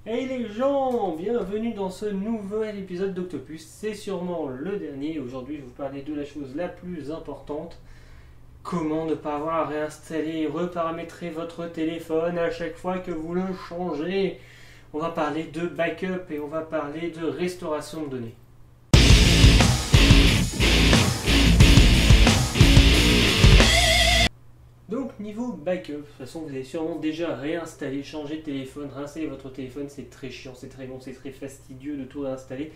Hey les gens, bienvenue dans ce nouvel épisode d'Octopus. C'est sûrement le dernier. Aujourd'hui, je vais vous parler de la chose la plus importante. Comment ne pas avoir à réinstaller et reparamétrer votre téléphone à chaque fois que vous le changez. On va parler de backup et on va parler de restauration de données. Donc niveau backup, de toute façon vous avez sûrement déjà réinstallé, changé de téléphone, réinstaller votre téléphone, c'est très chiant, c'est très long, c'est très fastidieux de tout réinstaller.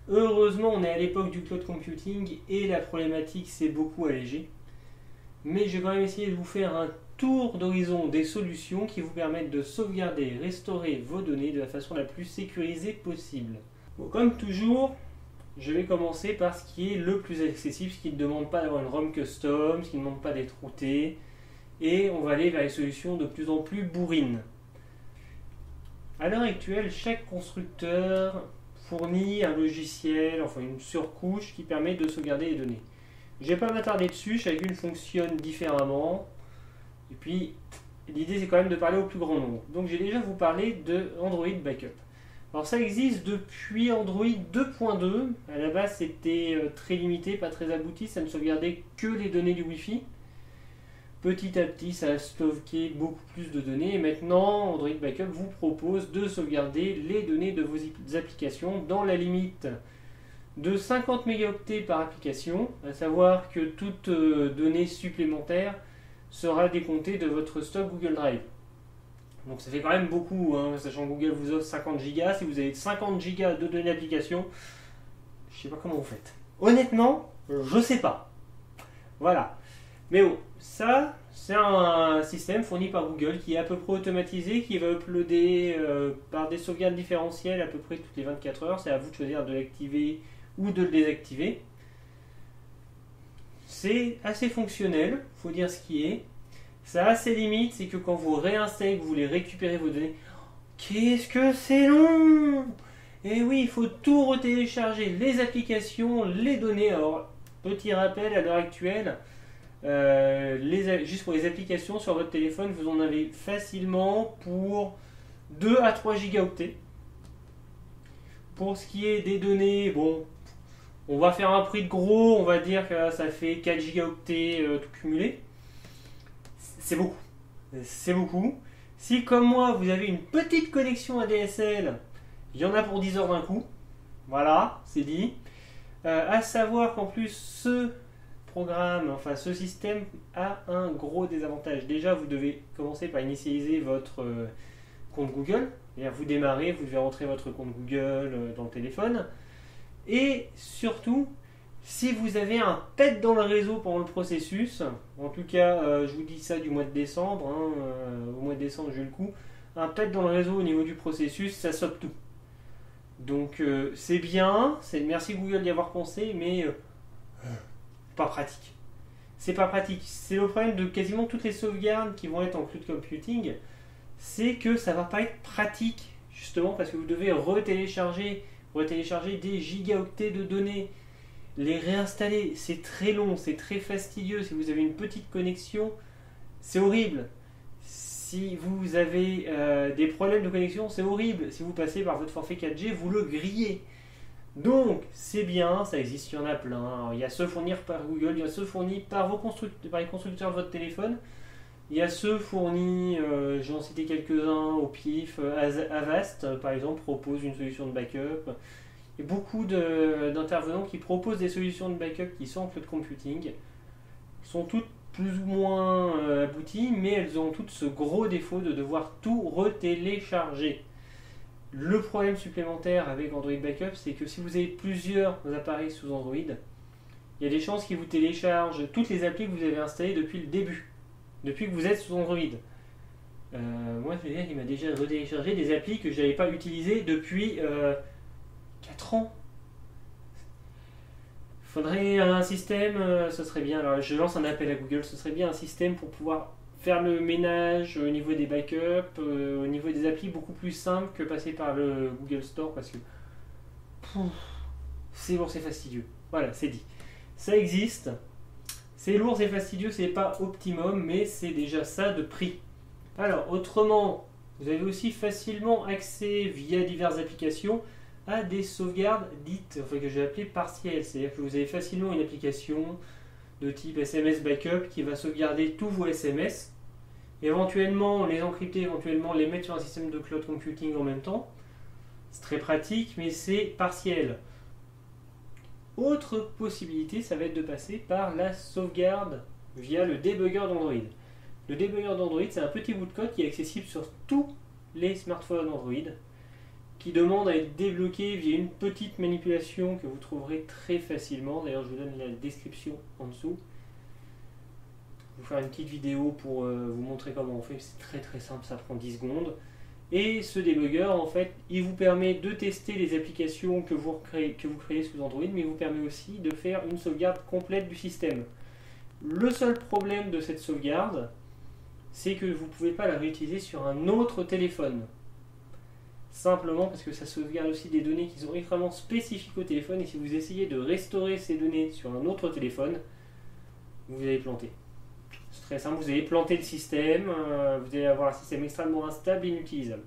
Heureusement on est à l'époque du cloud computing et la problématique s'est beaucoup allégée. Mais je vais quand même essayer de vous faire un tour d'horizon des solutions qui vous permettent de sauvegarder et restaurer vos données de la façon la plus sécurisée possible. Bon, comme toujours, je vais commencer par ce qui est le plus accessible, ce qui ne demande pas d'avoir une ROM custom, ce qui ne demande pas d'être routé. Et on va aller vers les solutions de plus en plus bourrines. À l'heure actuelle, chaque constructeur fournit un logiciel, enfin une surcouche qui permet de sauvegarder les données. Je ne vais pas m'attarder dessus, chacune fonctionne différemment. Et puis, l'idée c'est quand même de parler au plus grand nombre. Donc j'ai déjà vous parlé de Android Backup. Alors ça existe depuis Android 2.2. À la base c'était très limité, pas très abouti, ça ne sauvegardait que les données du Wi-Fi. Petit à petit, ça a stocké beaucoup plus de données et maintenant, Android Backup vous propose de sauvegarder les données de vos applications dans la limite de 50 mégaoctets par application, à savoir que toute donnée supplémentaire sera décomptée de votre stock Google Drive. Donc ça fait quand même beaucoup, hein, sachant que Google vous offre 50 Go. Si vous avez 50 Go de données d'application, je sais pas comment vous faites. Honnêtement, je sais pas. Voilà. Mais bon, ça, c'est un système fourni par Google qui est à peu près automatisé, qui va uploader par des sauvegardes différentielles à peu près toutes les 24 heures. C'est à vous de choisir de l'activer ou de le désactiver. C'est assez fonctionnel, faut dire ce qui est. Ça a ses limites, c'est que quand vous réinstallez, que vous voulez récupérer vos données, qu'est-ce que c'est long! Et oui, il faut tout retélécharger, les applications, les données. Alors, petit rappel à l'heure actuelle, juste pour les applications sur votre téléphone, vous en avez facilement pour 2 à 3 gigaoctets. Pour ce qui est des données, bon, on va faire un prix de gros, on va dire que ça fait 4 gigaoctets tout cumulé. C'est beaucoup. C'est beaucoup. Si comme moi vous avez une petite connexion ADSL, il y en a pour 10 heures d'un coup. Voilà, c'est dit. À savoir qu'en plus ce programme, enfin ce système a un gros désavantage. Déjà, vous devez commencer par initialiser votre compte Google. Vous démarrez, vous devez rentrer votre compte Google dans le téléphone. Et surtout, si vous avez un pet dans le réseau pendant le processus, en tout cas, je vous dis ça du mois de décembre, au mois de décembre j'ai eu le coup, un pet dans le réseau au niveau du processus, ça stoppe tout. Donc c'est bien, merci Google d'y avoir pensé, mais pas pratique. C'est pas pratique. C'est le problème de quasiment toutes les sauvegardes qui vont être en cloud computing, c'est que ça va pas être pratique, justement parce que vous devez retélécharger des gigaoctets de données, les réinstaller, c'est très long, c'est très fastidieux. Si vous avez une petite connexion, c'est horrible. Si vous avez des problèmes de connexion, c'est horrible. Si vous passez par votre forfait 4G, vous le grillez. Donc, c'est bien, ça existe, il y en a plein. Alors, il y a ceux fournis par Google, il y a ceux fournis par les constructeurs de votre téléphone. Il y a ceux fournis, j'ai en cité quelques-uns au pif. Avast, par exemple, propose une solution de backup. Il y a beaucoup d'intervenants qui proposent des solutions de backup qui sont en cloud computing. Sont toutes plus ou moins abouties, mais elles ont toutes ce gros défaut de devoir tout retélécharger. Le problème supplémentaire avec Android Backup, c'est que si vous avez plusieurs appareils sous Android, il y a des chances qu'ils vous téléchargent toutes les applis que vous avez installées depuis le début, depuis que vous êtes sous Android. Moi, je veux dire, il m'a déjà retéléchargé des applis que je n'avais pas utilisées depuis 4 ans. Il faudrait un système, ce serait bien. Alors, je lance un appel à Google, ce serait bien un système pour pouvoir faire le ménage au niveau des backups, au niveau des applis, beaucoup plus simple que passer par le Google Store parce que c'est lourd, c'est fastidieux. Voilà, c'est dit. Ça existe. C'est lourd, c'est fastidieux, c'est pas optimum, mais c'est déjà ça de prix. Alors, autrement, Vous avez aussi facilement accès via diverses applications à des sauvegardes dites, enfin que j'ai appelées partielles. C'est-à-dire que vous avez facilement une application de type SMS Backup qui va sauvegarder tous vos SMS, éventuellement les encrypter, éventuellement les mettre sur un système de cloud computing en même temps. C'est très pratique, mais c'est partiel. Autre possibilité, ça va être de passer par la sauvegarde via le debugger d'Android. Le debugger d'Android, c'est un petit bout de code qui est accessible sur tous les smartphones Android, qui demande à être débloqué via une petite manipulation que vous trouverez très facilement. D'ailleurs, je vous donne la description en dessous. Je vais vous faire une petite vidéo pour vous montrer comment on fait. C'est très très simple, ça prend 10 secondes. Et ce debugger, en fait, il vous permet de tester les applications que vous créez sous Android, mais il vous permet aussi de faire une sauvegarde complète du système. Le seul problème de cette sauvegarde, c'est que vous ne pouvez pas la réutiliser sur un autre téléphone. Simplement parce que ça sauvegarde aussi des données qui sont extrêmement spécifiques au téléphone, et si vous essayez de restaurer ces données sur un autre téléphone, vous allez planter. C'est très simple, vous allez planter le système, vous allez avoir un système extrêmement instable et inutilisable.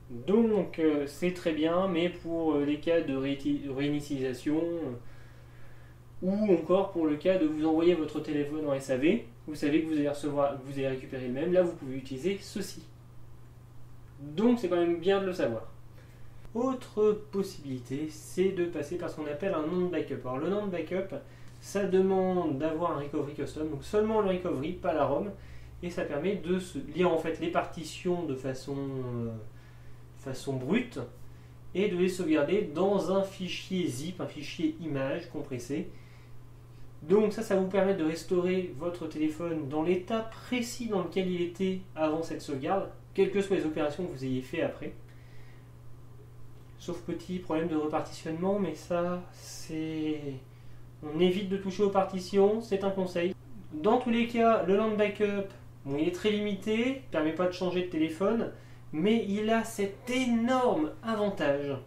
Donc c'est très bien, mais pour les cas de réinitialisation, ou encore pour le cas de vous envoyer votre téléphone en SAV, vous savez que vous allez récupérer le même, là vous pouvez utiliser ceci. Donc c'est quand même bien de le savoir. Autre possibilité, c'est de passer par ce qu'on appelle un nom de backup. Alors le nom de backup, ça demande d'avoir un recovery custom, donc seulement le recovery, pas la ROM, et ça permet de se lire en fait les partitions de façon brute et de les sauvegarder dans un fichier zip, un fichier image compressé. Donc ça vous permet de restaurer votre téléphone dans l'état précis dans lequel il était avant cette sauvegarde, quelles que soient les opérations que vous ayez fait après. Sauf petit problème de repartitionnement, mais ça c'est... On évite de toucher aux partitions, c'est un conseil. Dans tous les cas, le land backup, bon, il est très limité, il ne permet pas de changer de téléphone, mais il a cet énorme avantage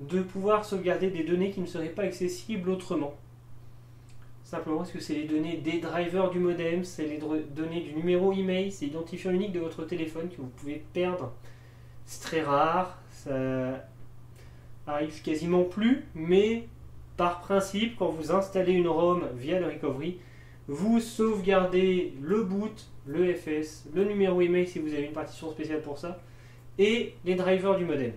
de pouvoir sauvegarder des données qui ne seraient pas accessibles autrement. Simplement parce que c'est les données des drivers du modem, c'est les données du numéro email, c'est l'identifiant unique de votre téléphone que vous pouvez perdre. C'est très rare, ça arrive quasiment plus, mais par principe, quand vous installez une ROM via le recovery, vous sauvegardez le boot, le FS, le numéro email si vous avez une partition spéciale pour ça, et les drivers du modem.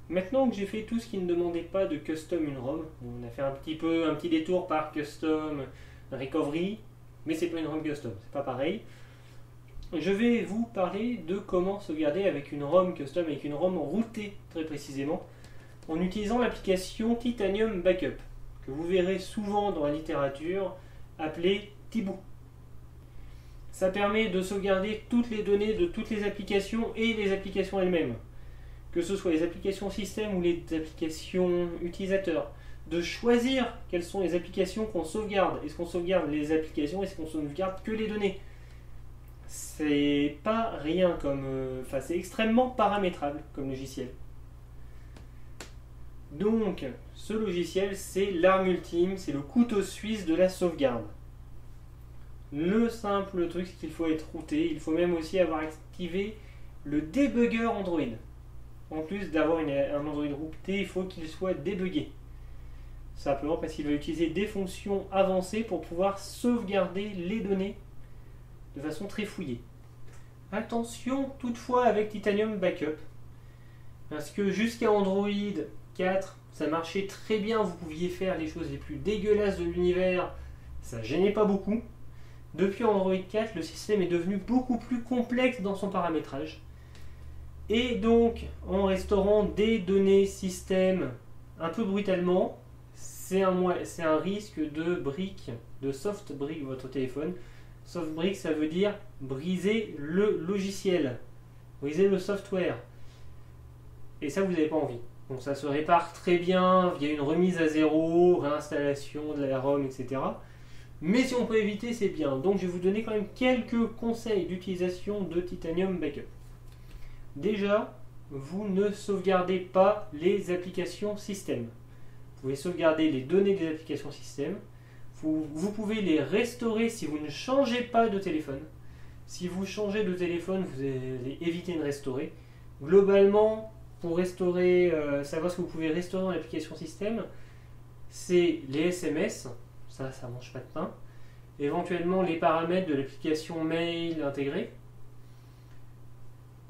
Maintenant que j'ai fait tout ce qui ne demandait pas de custom une ROM, on a fait un petit détour par custom recovery, mais c'est pas une ROM custom, c'est pas pareil. Je vais vous parler de comment sauvegarder avec une ROM custom, avec une ROM routée très précisément, en utilisant l'application Titanium Backup, que vous verrez souvent dans la littérature, appelée Tibou. Ça permet de sauvegarder toutes les données de toutes les applications et les applications elles-mêmes, que ce soit les applications système ou les applications utilisateurs, de choisir quelles sont les applications qu'on sauvegarde. Est-ce qu'on sauvegarde les applications, est-ce qu'on sauvegarde que les données? C'est pas rien comme... c'est extrêmement paramétrable comme logiciel. Donc, ce logiciel, c'est l'arme ultime, c'est le couteau suisse de la sauvegarde. Le simple truc, c'est qu'il faut être routé, il faut même aussi avoir activé le debugger Android. En plus d'avoir un Android routé, il faut qu'il soit débugué. Simplement parce qu'il va utiliser des fonctions avancées pour pouvoir sauvegarder les données de façon très fouillée. Attention toutefois avec Titanium Backup, parce que jusqu'à Android 4, ça marchait très bien, vous pouviez faire les choses les plus dégueulasses de l'univers, ça gênait pas beaucoup. Depuis Android 4, le système est devenu beaucoup plus complexe dans son paramétrage. Et donc, en restaurant des données système un peu brutalement, c'est un risque de brique, de soft brick votre téléphone. Soft brick, ça veut dire briser le logiciel, briser le software. Et ça, vous n'avez pas envie. Donc ça se répare très bien via une remise à zéro, réinstallation de la ROM, etc. Mais si on peut éviter, c'est bien. Donc je vais vous donner quand même quelques conseils d'utilisation de Titanium Backup. Déjà, vous ne sauvegardez pas les applications système. Vous pouvez sauvegarder les données des applications système. Vous pouvez les restaurer si vous ne changez pas de téléphone. Si vous changez de téléphone, vous allez éviter de restaurer. Globalement, pour restaurer, savoir ce que vous pouvez restaurer dans l'application système, c'est les SMS, ça mange pas de pain. Éventuellement les paramètres de l'application mail intégrée.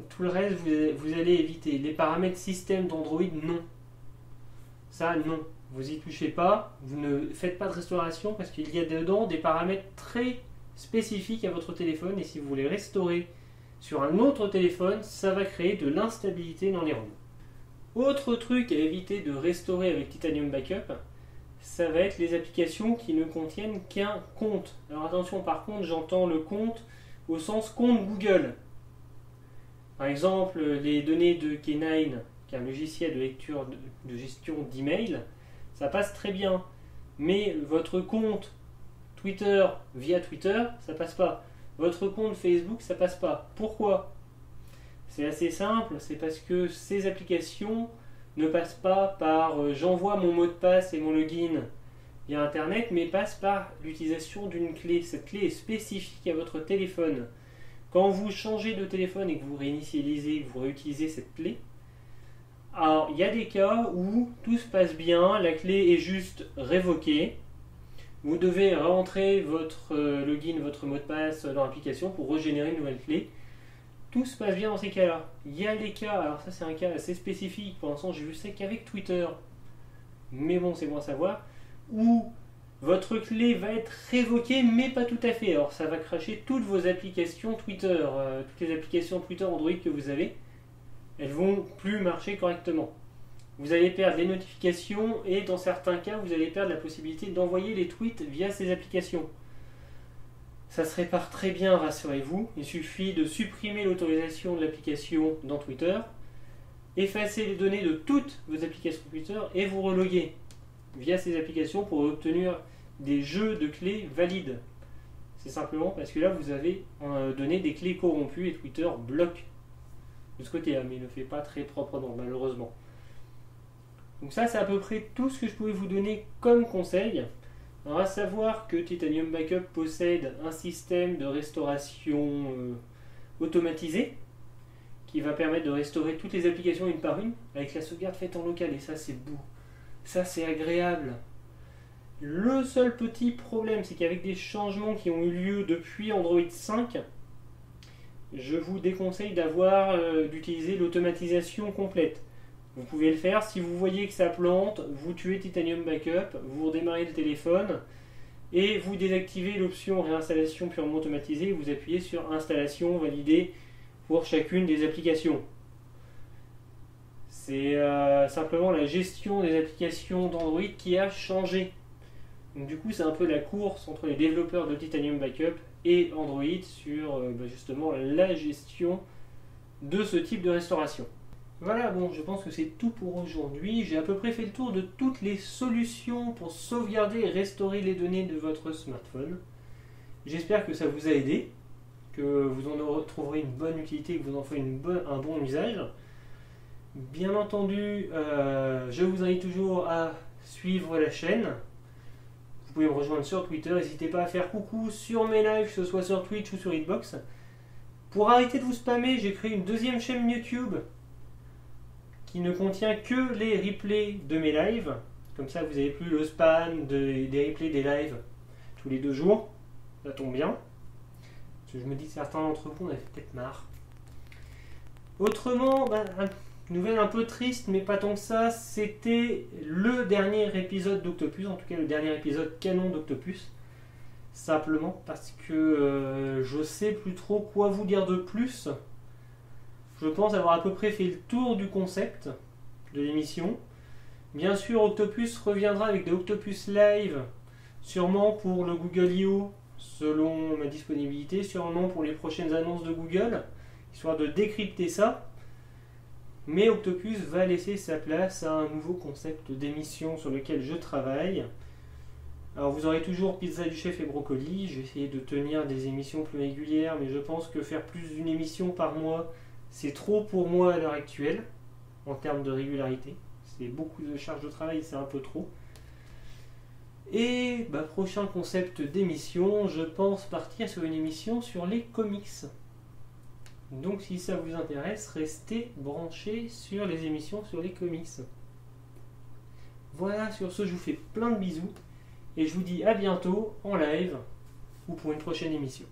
Tout le reste, vous allez éviter. Les paramètres système d'Android, non. Ça, non. Vous n'y touchez pas. Vous ne faites pas de restauration parce qu'il y a dedans des paramètres très spécifiques à votre téléphone. Et si vous voulez restaurer sur un autre téléphone, ça va créer de l'instabilité dans les ROM. Autre truc à éviter de restaurer avec Titanium Backup, ça va être les applications qui ne contiennent qu'un compte. Alors attention, par contre, j'entends le compte au sens compte Google. Par exemple, les données de K9, qui est un logiciel de lecture de gestion d'email, ça passe très bien. Mais votre compte Twitter via Twitter, ça passe pas. Votre compte Facebook, ça passe pas. Pourquoi? C'est assez simple, c'est parce que ces applications ne passent pas par j'envoie mon mot de passe et mon login via Internet, mais passent par l'utilisation d'une clé. Cette clé est spécifique à votre téléphone. Quand vous changez de téléphone et que vous réinitialisez, vous réutilisez cette clé, alors il y a des cas où tout se passe bien, la clé est juste révoquée, vous devez rentrer votre login, votre mot de passe dans l'application pour régénérer une nouvelle clé. Tout se passe bien dans ces cas-là. Il y a des cas, alors ça c'est un cas assez spécifique, pour l'instant j'ai vu ça qu'avec Twitter, mais bon c'est bon à savoir, où votre clé va être révoquée, mais pas tout à fait. Alors ça va cracher toutes vos applications Twitter, toutes les applications Twitter Android que vous avez, elles vont plus marcher correctement. Vous allez perdre les notifications et dans certains cas, vous allez perdre la possibilité d'envoyer les tweets via ces applications. Ça se répare très bien, rassurez-vous. Il suffit de supprimer l'autorisation de l'application dans Twitter, effacer les données de toutes vos applications Twitter et vous reloguer via ces applications pour obtenir des jeux de clés valides. C'est simplement parce que là vous avez donné des clés corrompues et Twitter bloque de ce côté-là, mais il ne le fait pas très proprement malheureusement. Donc ça c'est à peu près tout ce que je pouvais vous donner comme conseil. Alors à savoir que Titanium Backup possède un système de restauration automatisé qui va permettre de restaurer toutes les applications une par une avec la sauvegarde faite en local, et ça c'est beau, ça c'est agréable. Le seul petit problème, c'est qu'avec des changements qui ont eu lieu depuis Android 5, je vous déconseille d'utiliser l'automatisation complète. Vous pouvez le faire, si vous voyez que ça plante, vous tuez Titanium Backup, vous redémarrez le téléphone et vous désactivez l'option réinstallation purement automatisée et vous appuyez sur installation validée pour chacune des applications. C'est simplement la gestion des applications d'Android qui a changé. Donc du coup c'est un peu la course entre les développeurs de Titanium Backup et Android sur justement la gestion de ce type de restauration. Voilà, bon, je pense que c'est tout pour aujourd'hui. J'ai à peu près fait le tour de toutes les solutions pour sauvegarder et restaurer les données de votre smartphone. J'espère que ça vous a aidé, que vous en trouverez une bonne utilité, que vous en ferez un bon usage. Bien entendu, je vous invite toujours à suivre la chaîne. Vous pouvez me rejoindre sur Twitter, n'hésitez pas à faire coucou sur mes lives, que ce soit sur Twitch ou sur Hitbox. Pour arrêter de vous spammer, j'ai créé une deuxième chaîne YouTube qui ne contient que les replays de mes lives. Comme ça, vous n'avez plus le spam des replays des lives tous les 2 jours. Ça tombe bien. Parce que je me dis que certains d'entre vous en avaient peut-être marre. Autrement, une nouvelle un peu triste, mais pas tant que ça, c'était le dernier épisode d'Octopus, en tout cas le dernier épisode canon d'Octopus. Simplement parce que je sais plus trop quoi vous dire de plus. Je pense avoir à peu près fait le tour du concept de l'émission. Bien sûr, Octopus reviendra avec des Octopus Live, sûrement pour le Google I.O. selon ma disponibilité, sûrement pour les prochaines annonces de Google, histoire de décrypter ça. Mais Octopus va laisser sa place à un nouveau concept d'émission sur lequel je travaille. Alors vous aurez toujours Pizza du Chef et Brocoli. Je vais essayer de tenir des émissions plus régulières, mais je pense que faire plus d'une émission par mois, c'est trop pour moi à l'heure actuelle, en termes de régularité. C'est beaucoup de charge de travail, c'est un peu trop. Et prochain concept d'émission, je pense partir sur une émission sur les comics. Donc si ça vous intéresse, restez branchés sur les émissions sur les comics. Voilà, sur ce, je vous fais plein de bisous et je vous dis à bientôt en live ou pour une prochaine émission.